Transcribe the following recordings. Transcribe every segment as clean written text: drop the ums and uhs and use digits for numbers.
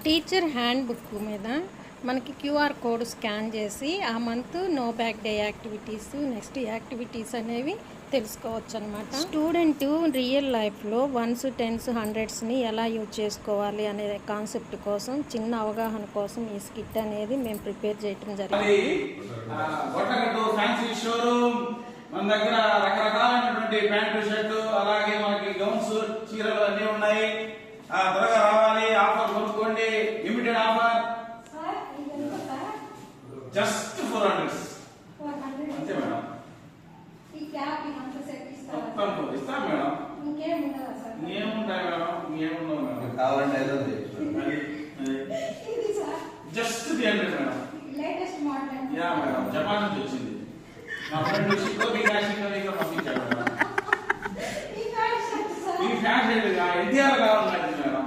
Teacher hand book మీద మనకి QR code scan చేసి ఆ month no bag day activities, next activities అనేవి తెలుసుకోవచ్చు అనమాట. స్టూడెంట్ రియల్ లైఫ్లో 1s, 10s, 100స్ని ఎలా యూజ్ చేసుకోవాలి అనే కాన్సెప్ట్ కోసం, చిన్న అవగాహన కోసం ఈ స్కిట్ అనేది మేము ప్రిపేర్ చేయడం జరిగింది. మన దగ్గర రకరకాలైనటువంటి ప్యాంటు, షర్టు, అలాగే మనకి గౌన్స్, చీరలు అన్నీ ఉన్నాయి. త్వరగా రావాలి, ఆఫర్ కొనుక్కోండి. లిమిటెడ్ ఆఫర్, జస్ట్ 400 అంతే మేడం. మొత్తం ఇస్తాం మేడం. ఇంకేముంటాయి మేడం? ఇంకేముండవు మేడం. కావాలంటే just 300 madam. Yeah madam, Japan నుంచి వచ్చింది. మా ఫ్రెండ్ పంపించాడు మేడం. ఈ ఫ్యాషన్ ఎన్టీఆర్ కావాలి మేడం.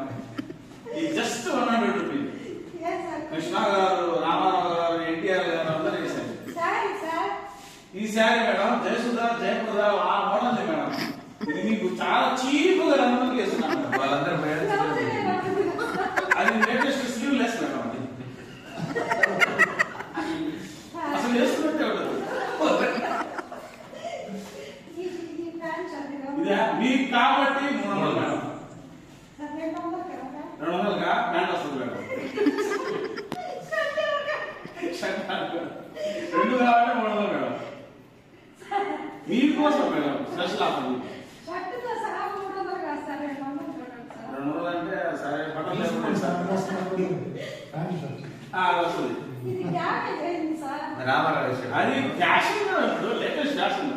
ఈ జస్ట్ 100 రూపీస్. కృష్ణ గారు, రామారావు గారు, ఎన్టీఆర్ గారు అందరూ వేశారు ఈ శారీ మేడం. జయసుధా, జయప్రద ఆ మోడల్ మేడం. ఇది మీకు చాలా చీప్గా 2 మందికి వేస్తున్నాను. వాళ్ళందరూ అది లేటెస్ట్ స్లీవ్ లెస్ మేడం. అది అసలు వేసుకున్నట్టే ఉండదు. ఇది మీకు కాబట్టి 300 మేడం. 200గా ప్యాంట్ వస్తుంది మేడం. 2 కాబట్టి 300 మేడం. మీకోసం మేడం స్పెషల్ ఆఫర్. 200 అంటే సరే బట్టలు వేసుకుంటాం సార్. వస్తుంది. అది ఫ్యాషన్ ఇప్పుడు లేటెస్ట్ ఫ్యాషన్.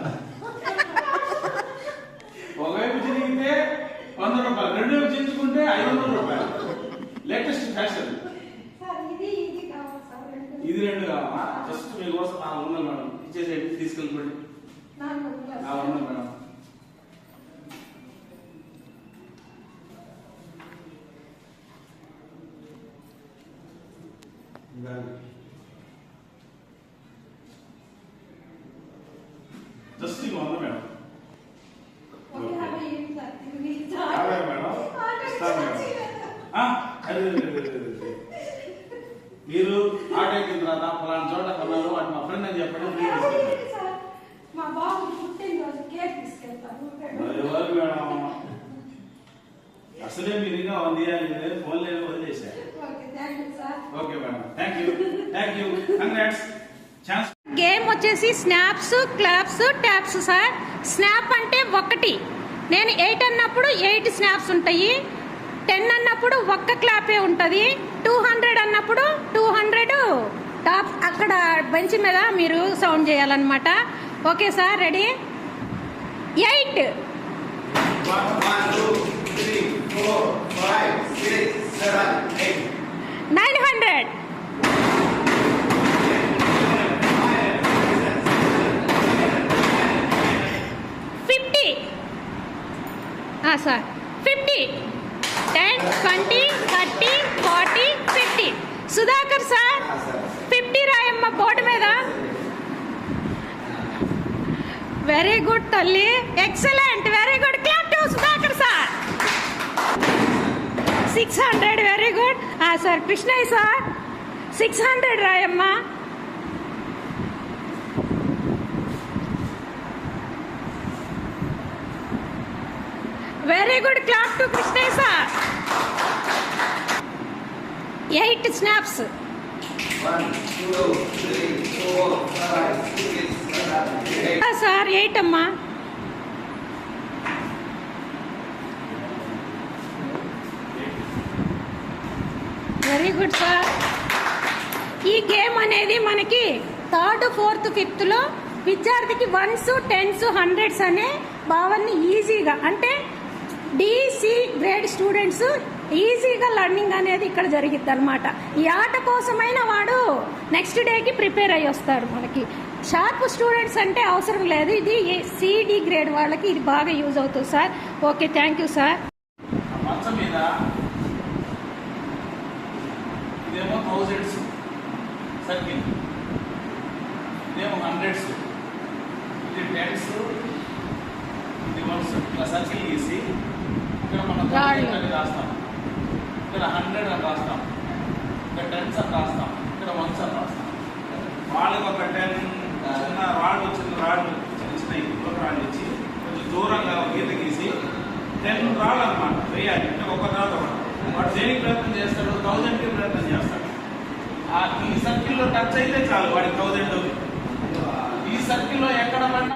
ఒకవైపు చిరిగితే 100 రూపాయలు, రెండు వైపు చించుకుంటే 500 రూపాయలు. Latest fashion. ఇది 2 కావాలా? జస్ట్ మీకోసం 400 మేడం. ఇచ్చేసేయండి, తీసుకెళ్ళిపోండి. 400 మేడం. Just 100 madam. మీరు ఆటో ఎక్కిన తర్వాత ఫలానా చోట కొన్నారు అని మా ఫ్రెండ్ అని చెప్పండి. మేడం అసలే మీరు ఇంకా 100 ఫోన్ లేదు, వదిలేశారు. Okay madam, thank you. Congrats. Game వచ్చేసి snaps, claps, taps sir. Snap అంటే 1, నేను 8 అన్నప్పుడు 8 స్నాప్స్ ఉంటాయి. 10 అన్నప్పుడు 1 క్లాపే ఉంటుంది. 200 అన్నప్పుడు 200 టాప్ అక్కడ బెంచ్ మీద మీరు సౌండ్ చేయాలన్నమాట. Okay sir, ready? 8 900 50 సార్. 50 10 20 30 40 50. సుధాకర్ సార్ 50 రాయమ్మ బోర్డు మీద. వెరీ గుడ్ తల్లి, excellent, very good. Clap to Sudhakar sir. 600, very good sir. Krishnaiah sir 600 రాయమ్మ. Very good, clap to Krishnaiah sir. 8 snaps. 1 2 3 4 5 6 7 8 sir 8 అమ్మా. Very good sir. ఈ గేమ్ అనేది మనకి 3rd, 4th, 5thలో విద్యార్థికి 1s, 10s, 100s అనే భావాన్ని ఈజీగా, అంటే DC గ్రేడ్ స్టూడెంట్స్ ఈజీగా లర్నింగ్ అనేది ఇక్కడ జరిగిద్ది అనమాట. ఈ ఆట కోసమైనా వాడు నెక్స్ట్ డేకి ప్రిపేర్ అయ్యి వస్తాడు. మనకి షార్ప్ స్టూడెంట్స్ అంటే అవసరం లేదు. ఇది CD గ్రేడ్ వాళ్ళకి ఇది బాగా యూజ్ అవుతుంది sir. Okay, thank you sir. ఇదేమో 1000s సర్కిల్, ఇదేమో 100s, ఇది 10s, ఇది 1s. ఇట్లా సర్కిల్ గీసి ఇక్కడ మనం రాస్తాం. ఇక్కడ 100 అని రాస్తాం. ఇక్కడ టెన్స్ అని రాస్తాం, ఇక్కడ వన్స్ అని రాస్తాం. వాళ్ళకి ఒక 10 చిన్న రాళ్ళు చిన్న చిన్న ఇప్పుడు రాళ్ళు ఇచ్చి కొంచెం దూరంగా ఒక గీత గీసి 10 రాళ్ళు అనమాట వేయాలి. అంటే ఒక తర్వాత ఒకటి. వాడు దేనికి ప్రయత్నం చేస్తాడు? 1000కి ప్రయత్నం చేస్తాడు. ఈ సర్కిల్లో టచ్ అయితే చాలు వాడికి 1000. ఈ సర్కిల్లో ఎక్కడ పడినా